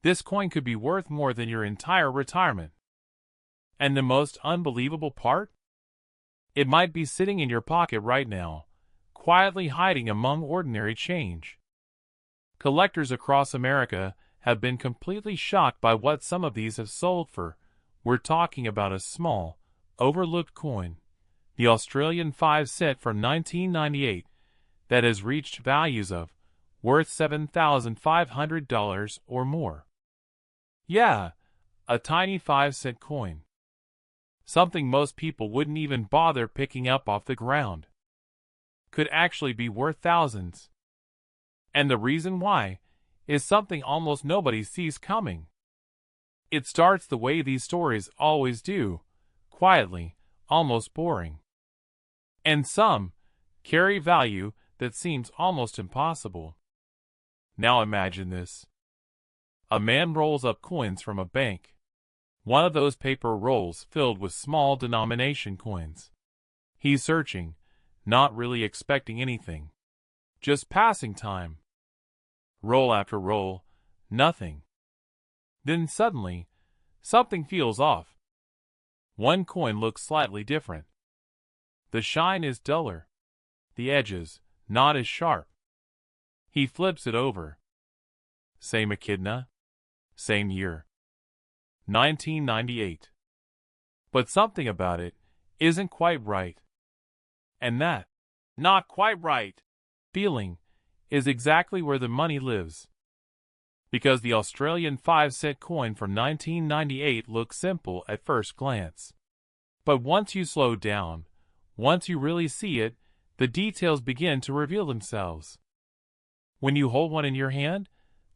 This coin could be worth more than your entire retirement. And the most unbelievable part? It might be sitting in your pocket right now, quietly hiding among ordinary change. Collectors across America have been completely shocked by what some of these have sold for. We're talking about a small, overlooked coin, the Australian 5-cent from 1998, that has reached values of worth $7,500 or more. Yeah, a tiny 5-cent coin. Something most people wouldn't even bother picking up off the ground. Could actually be worth thousands. And the reason why is something almost nobody sees coming. It starts the way these stories always do, quietly, almost boring. And some carry value that seems almost impossible. Now imagine this. A man rolls up coins from a bank. One of those paper rolls filled with small denomination coins. He's searching, not really expecting anything. Just passing time. Roll after roll, nothing. Then suddenly, something feels off. One coin looks slightly different. The shine is duller. The edges, not as sharp. He flips it over. Same echidna, same year. 1998. But something about it isn't quite right. And that, not quite right, feeling is exactly where the money lives. Because the Australian 5-cent coin from 1998 looks simple at first glance. But once you slow down, once you really see it, the details begin to reveal themselves. When you hold one in your hand,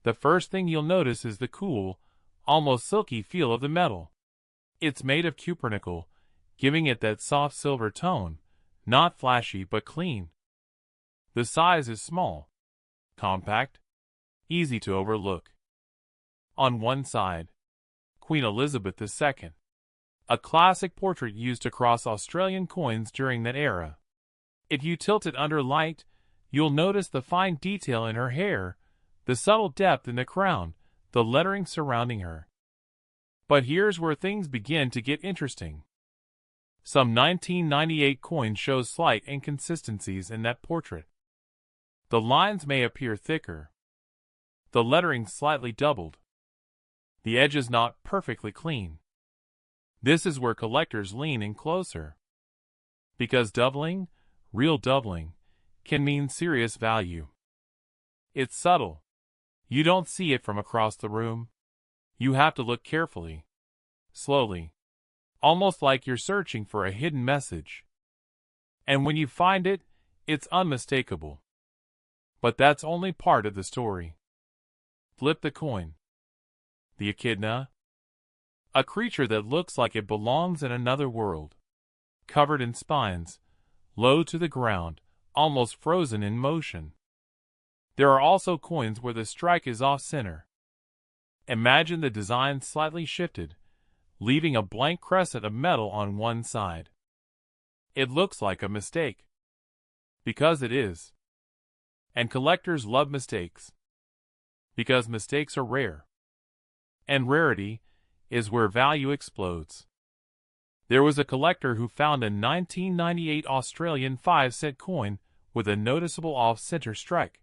the first thing you'll notice is the cool, almost silky feel of the metal. It's made of cupronickel, giving it that soft silver tone, not flashy but clean. The size is small, compact, easy to overlook. On one side, Queen Elizabeth II, a classic portrait used across Australian coins during that era. If you tilt it under light, you'll notice the fine detail in her hair, the subtle depth in the crown, the lettering surrounding her. But here's where things begin to get interesting. Some 1998 coins show slight inconsistencies in that portrait. The lines may appear thicker. The lettering slightly doubled. The edges not perfectly clean. This is where collectors lean in closer. Because doubling, real doubling, can mean serious value. It's subtle. You don't see it from across the room. You have to look carefully, slowly, almost like you're searching for a hidden message. And when you find it, it's unmistakable. But that's only part of the story. Flip the coin. The echidna, a creature that looks like it belongs in another world, covered in spines, low to the ground, almost frozen in motion. There are also coins where the strike is off-center. Imagine the design slightly shifted, leaving a blank crescent of metal on one side. It looks like a mistake. Because it is. And collectors love mistakes. Because mistakes are rare. And rarity is where value explodes. There was a collector who found a 1998 Australian 5-cent coin with a noticeable off-center strike.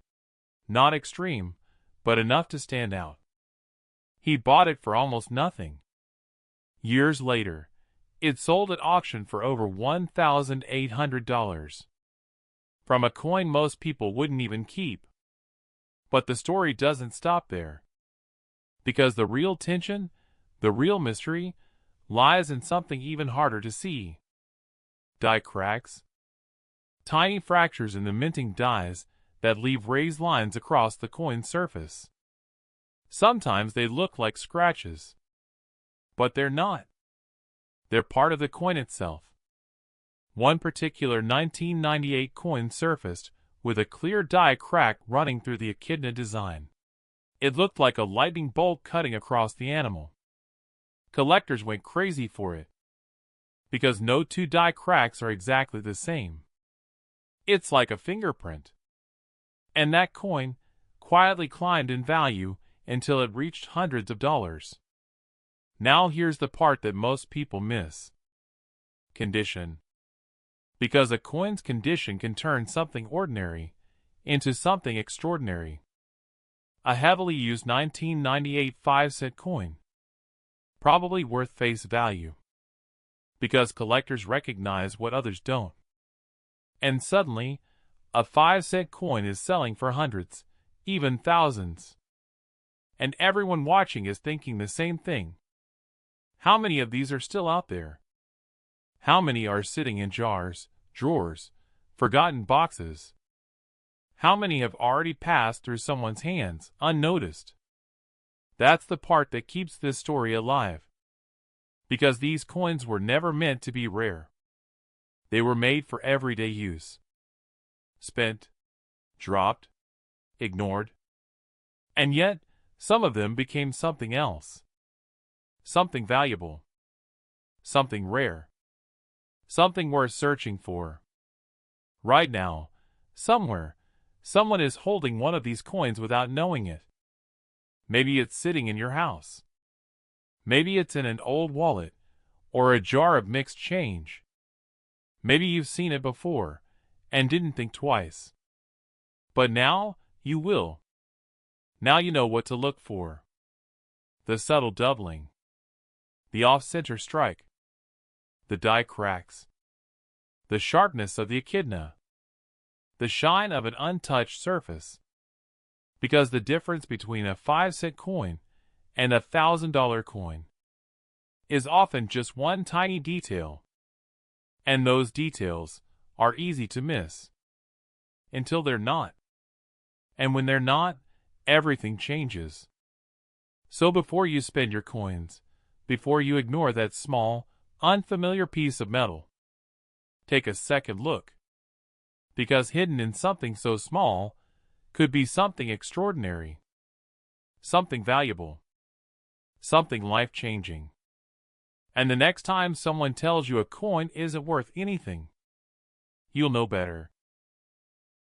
Not extreme, but enough to stand out. He bought it for almost nothing. Years later, it sold at auction for over $1,800. From a coin most people wouldn't even keep. But the story doesn't stop there. Because the real tension, the real mystery, lies in something even harder to see. Die cracks. Tiny fractures in the minting dies that leave raised lines across the coin's surface. Sometimes they look like scratches. But they're not. They're part of the coin itself. One particular 1998 coin surfaced with a clear die crack running through the echidna design. It looked like a lightning bolt cutting across the animal. Collectors went crazy for it. Because no two die cracks are exactly the same. It's like a fingerprint. And that coin quietly climbed in value until it reached hundreds of dollars. Now here's the part that most people miss. Condition. Because a coin's condition can turn something ordinary into something extraordinary. A heavily used 1998 5-cent coin. Probably worth face value. Because collectors recognize what others don't. And suddenly, a 5-cent coin is selling for hundreds, even thousands. And everyone watching is thinking the same thing. How many of these are still out there? How many are sitting in jars, drawers, forgotten boxes? How many have already passed through someone's hands, unnoticed? That's the part that keeps this story alive. Because these coins were never meant to be rare. They were made for everyday use. Spent, dropped, ignored. And yet, some of them became something else. Something valuable. Something rare. Something worth searching for. Right now, somewhere, someone is holding one of these coins without knowing it. Maybe it's sitting in your house. Maybe it's in an old wallet, or a jar of mixed change. Maybe you've seen it before, and didn't think twice. But now, you will. Now you know what to look for. The subtle doubling. The off-center strike. The die cracks. The sharpness of the echidna. The shine of an untouched surface. Because the difference between a 5-cent coin and a $1,000 coin is often just one tiny detail. And those details are easy to miss. Until they're not. And when they're not, everything changes. So before you spend your coins, before you ignore that small, unfamiliar piece of metal, take a second look. Because hidden in something so small could be something extraordinary. Something valuable. Something life-changing. And the next time someone tells you a coin isn't worth anything, you'll know better.